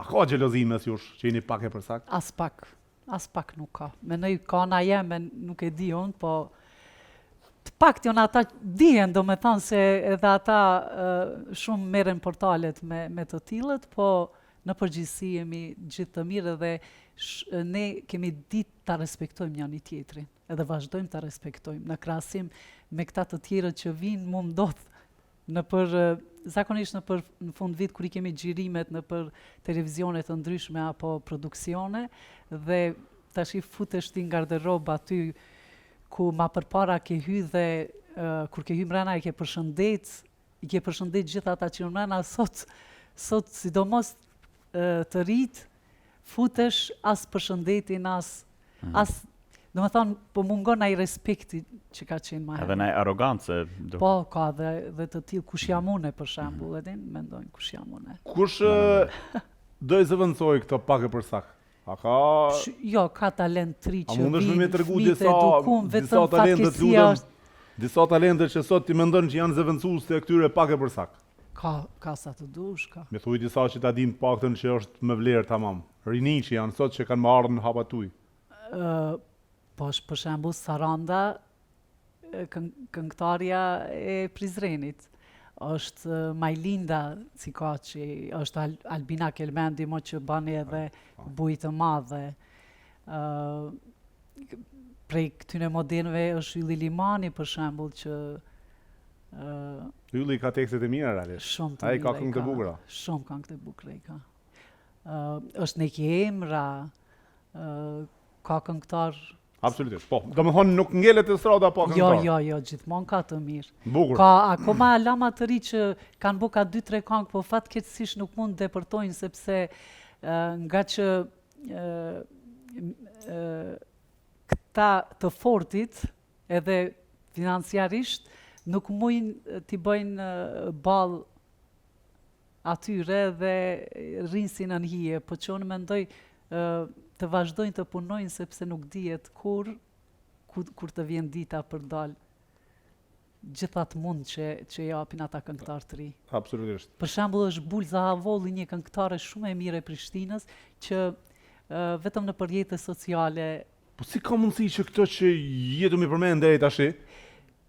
A ka xhelozi mes jush që jeni pak e përsakt? As pak nuk ka. Mendoj ka na jeme, nuk e di unë, po të paktën ata dihen, do me thonë se edhe ata shumë merren portalet me të tillët, po në përgjithësi jemi gjithë të mirë dhe ne kemi ditë ta respektojmë njëri tjetrin, edhe vazhdojmë ta respektojmë. Në krahasim me këta të tjerët që vinë, mu ndodh zakonisht në fund vit kur I kemi xhirimet në për televizione të ndryshme apo produksione dhe tash I futesh ti në garderob aty ku ma përpara ke hy dhe kur ke hy mrena I ke përshëndet gjithë ata që mrena, sot sidomos të rit futesh as përshëndetin as do me thonë, po mungon ai respekti që ka qenë ma herë. Edhe ai arrogancë. Po, ka dhe të tillë, kush jam une për shembull, edhin, mendojnë kush jam une. Kush do I zëvendësoj këto pak e përsak? A ka... Jo, ka talent tri që vinë, fëmijët edukum, vetëm fatkeqësia është... Disa talente që sot ti mendon që janë zëvendësues të këtyre pak e përsak? Ka sa të dush, ka. Me thuj disa që ta din paktën që është më vlerë tamam. Rini që janë sot që kanë marrë në hapa tuj. Po për shembull Saranda, këngëtarja e Prizrenit, është Majlinda Cikaçi, është Albina Kelmendi, mo që bani edhe bujë të madhe. Prej këtyne modernëve është Ylli Limani për shembull që Ylli ka tekstet e mira realisht. Shumë të mira. Ai ka këngë të bukura. Shumë këngë të bukura I ka. Është Neki Emra, ka këngëtar. Absolutisht. Po, domethënë nuk ngelet estrada pa këngëtar. Jo, gjithmonë ka të mirë. Bukur. Ka akoma lama të ri që kanë bërë ka 2-3 këngë, po fatkeqësisht nuk mund të depërtojnë sepse nga që këta të fortit edhe financiarisht nuk mujnë t'i bëjnë ball atyre dhe rrinsin në hije, po që unë mendoj të vazhdojnë të punojnë sepse nuk dihet kur të vjen dita për dal gjithat mund që japin ata këngëtar të ri. Absolutisht. Për shembull është Bulza Havolli, një këngëtare shumë e mirë e Prishtinës që vetëm në përjetës sociale. Po si ka mundësi që këto që jetu mi përmend deri tash